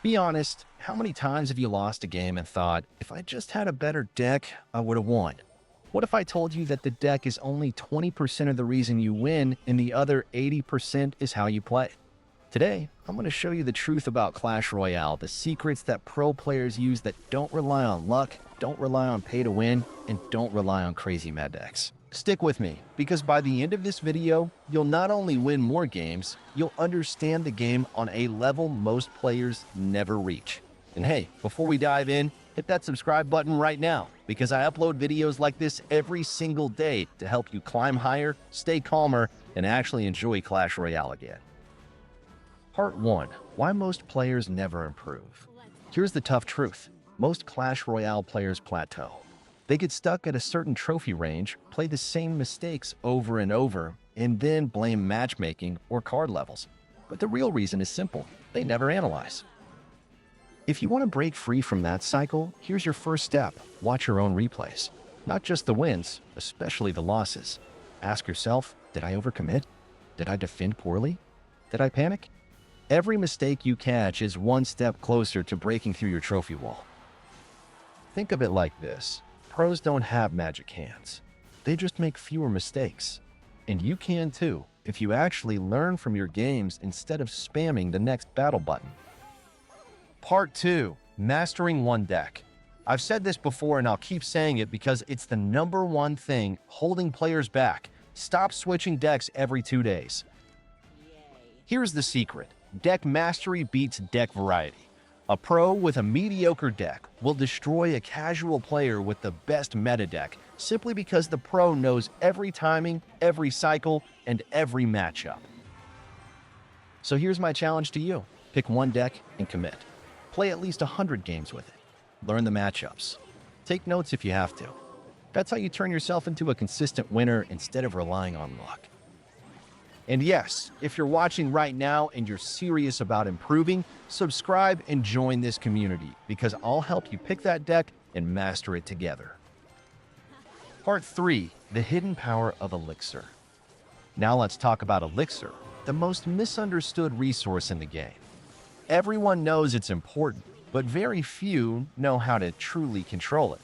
Be honest, how many times have you lost a game and thought, if I just had a better deck, I would have won? What if I told you that the deck is only 20% of the reason you win and the other 80% is how you play? Today, I'm going to show you the truth about Clash Royale, the secrets that pro players use that don't rely on luck, don't rely on pay to win, and don't rely on crazy meta decks. Stick with me, because by the end of this video, you'll not only win more games, you'll understand the game on a level most players never reach. And hey, before we dive in, hit that subscribe button right now, because I upload videos like this every single day to help you climb higher, stay calmer, and actually enjoy Clash Royale again. Part 1. Why most players never improve. Here's the tough truth. Most Clash Royale players plateau. They get stuck at a certain trophy range, play the same mistakes over and over, and then blame matchmaking or card levels. But the real reason is simple. They never analyze. If you want to break free from that cycle, here's your first step. Watch your own replays. Not just the wins, especially the losses. Ask yourself, did I overcommit? Did I defend poorly? Did I panic? Every mistake you catch is one step closer to breaking through your trophy wall. Think of it like this. Pros don't have magic hands. They just make fewer mistakes. And you can too, if you actually learn from your games instead of spamming the next battle button. Part 2. Mastering one deck. I've said this before and I'll keep saying it because it's the #1 thing holding players back. Stop switching decks every 2 days. Here's the secret. Deck mastery beats deck variety. A pro with a mediocre deck will destroy a casual player with the best meta deck simply because the pro knows every timing, every cycle, and every matchup. So here's my challenge to you. Pick one deck and commit. Play at least 100 games with it. Learn the matchups. Take notes if you have to. That's how you turn yourself into a consistent winner instead of relying on luck. And yes, if you're watching right now and you're serious about improving, subscribe and join this community because I'll help you pick that deck and master it together. Part 3. The hidden power of Elixir. Now let's talk about Elixir, the most misunderstood resource in the game. Everyone knows it's important, but very few know how to truly control it.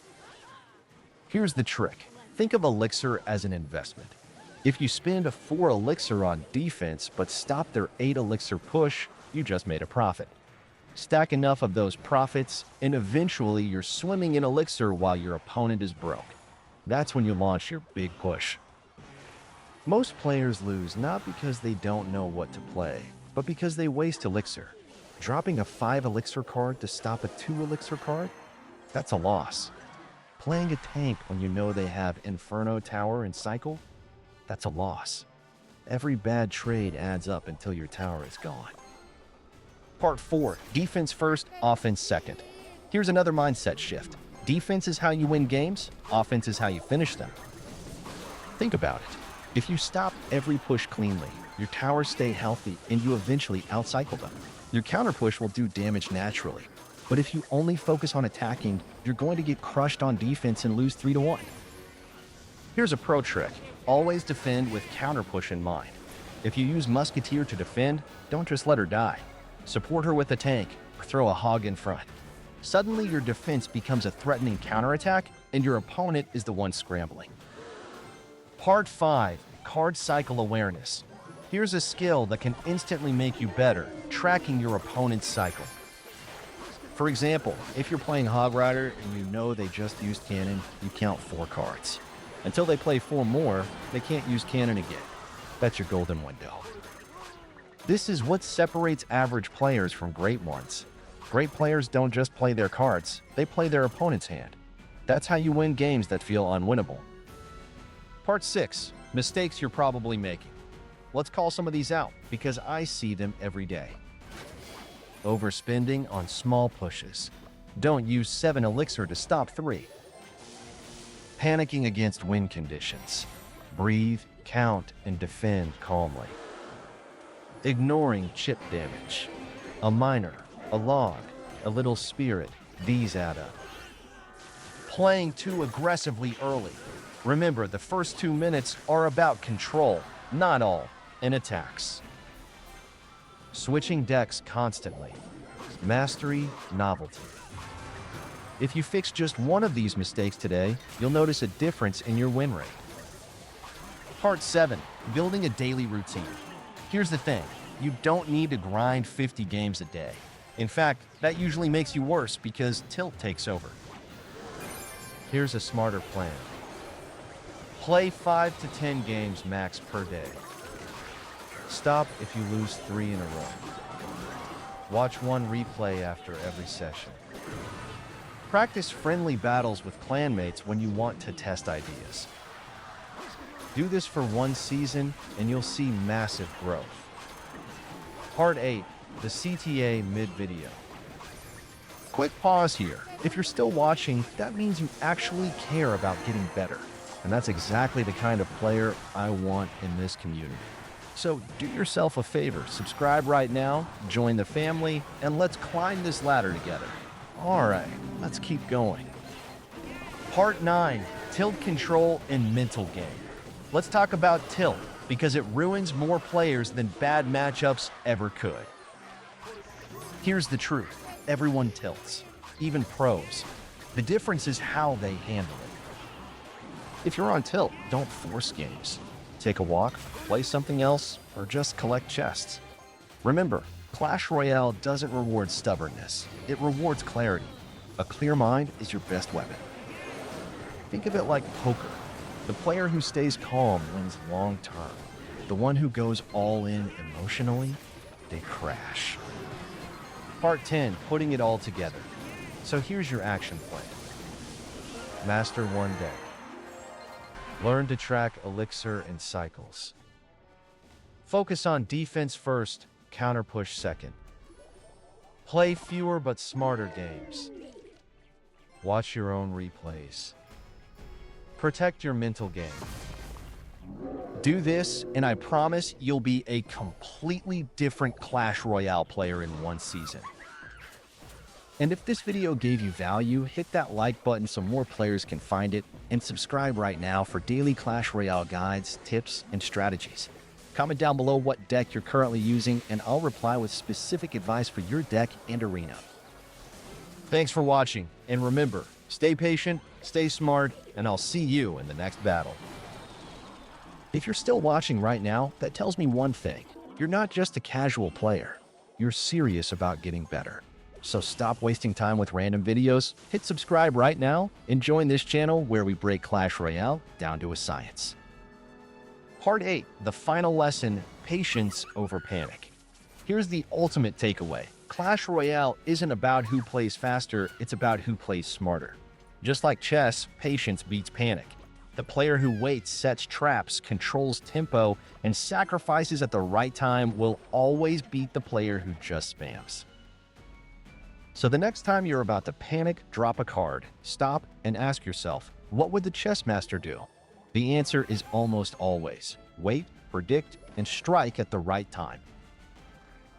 Here's the trick. Think of Elixir as an investment. If you spend 4 Elixir on defense but stop their 8 Elixir push, you just made a profit. Stack enough of those profits, and eventually you're swimming in Elixir while your opponent is broke. That's when you launch your big push. Most players lose not because they don't know what to play, but because they waste Elixir. Dropping a 5 Elixir card to stop a 2 Elixir card? That's a loss. Playing a tank when you know they have Inferno Tower and Cycle? That's a loss. Every bad trade adds up until your tower is gone. Part 4. Defense first, offense second. Here's another mindset shift. Defense is how you win games, offense is how you finish them. Think about it. If you stop every push cleanly, your towers stay healthy and you eventually outcycle them. Your counter push will do damage naturally. But if you only focus on attacking, you're going to get crushed on defense and lose 3-1. Here's a pro trick. Always defend with counter push in mind. If you use Musketeer to defend, don't just let her die. Support her with a tank, or throw a hog in front. Suddenly your defense becomes a threatening counterattack, and your opponent is the one scrambling. Part 5. Card Cycle Awareness. Here's a skill that can instantly make you better, tracking your opponent's cycle. For example, if you're playing Hog Rider and you know they just used cannon, you count 4 cards. Until they play 4 more, they can't use cannon again. That's your golden window. This is what separates average players from great ones. Great players don't just play their cards, they play their opponent's hand. That's how you win games that feel unwinnable. Part 6. Mistakes you're probably making. Let's call some of these out, because I see them every day. Overspending on small pushes. Don't use 7 Elixir to stop 3. Panicking against win conditions. Breathe, count, and defend calmly. Ignoring chip damage. A miner, a log, a little spirit, these add up. Playing too aggressively early. Remember, the first 2 minutes are about control, not all, and attacks. Switching decks constantly. Mastery, novelty. If you fix just one of these mistakes today, you'll notice a difference in your win rate. Part 7. Building a daily routine. Here's the thing. You don't need to grind 50 games a day. In fact, that usually makes you worse because tilt takes over. Here's a smarter plan. Play 5 to 10 games max per day. Stop if you lose 3 in a row. Watch one replay after every session. Practice friendly battles with clanmates when you want to test ideas. Do this for one season and you'll see massive growth. Part 8. The CTA mid-video. Quick pause here. If you're still watching, that means you actually care about getting better. And that's exactly the kind of player I want in this community. So do yourself a favor, subscribe right now, join the family, and let's climb this ladder together. All right, let's keep going. Part 9. Tilt control and mental game. Let's talk about tilt, because it ruins more players than bad matchups ever could. Here's the truth. Everyone tilts, even pros. The difference is how they handle it. If you're on tilt, don't force games. Take a walk, play something else, or just collect chests. Remember, Clash Royale doesn't reward stubbornness. It rewards clarity. A clear mind is your best weapon. Think of it like poker. The player who stays calm wins long term. The one who goes all in emotionally, they crash. Part 10, putting it all together. So here's your action plan. Master one deck. Learn to track elixir and cycles. Focus on defense first, counter push second. Play fewer but smarter games. Watch your own replays. Protect your mental game. Do this, and I promise you'll be a completely different Clash Royale player in one season. And if this video gave you value, hit that like button so more players can find it, and subscribe right now for daily Clash Royale guides, tips, and strategies. Comment down below what deck you're currently using, and I'll reply with specific advice for your deck and arena. Thanks for watching, and remember, stay patient, stay smart, and I'll see you in the next battle. If you're still watching right now, that tells me one thing. You're not just a casual player. You're serious about getting better. So stop wasting time with random videos, hit subscribe right now, and join this channel where we break Clash Royale down to a science. Part 8, the final lesson, patience over panic. Here's the ultimate takeaway. Clash Royale isn't about who plays faster, it's about who plays smarter. Just like chess, patience beats panic. The player who waits, sets traps, controls tempo, and sacrifices at the right time will always beat the player who just spams. So the next time you're about to panic, drop a card, stop, and ask yourself, what would the chess master do? The answer is almost always wait, predict, and strike at the right time.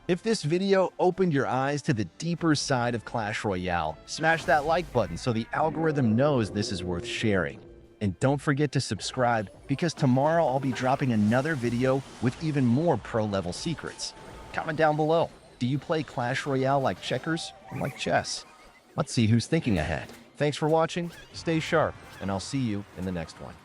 If this video opened your eyes to the deeper side of Clash Royale, smash that like button so the algorithm knows this is worth sharing. And don't forget to subscribe, because tomorrow I'll be dropping another video with even more pro-level secrets. Comment down below. Do you play Clash Royale like checkers or like chess? Let's see who's thinking ahead. Thanks for watching, stay sharp, and I'll see you in the next one.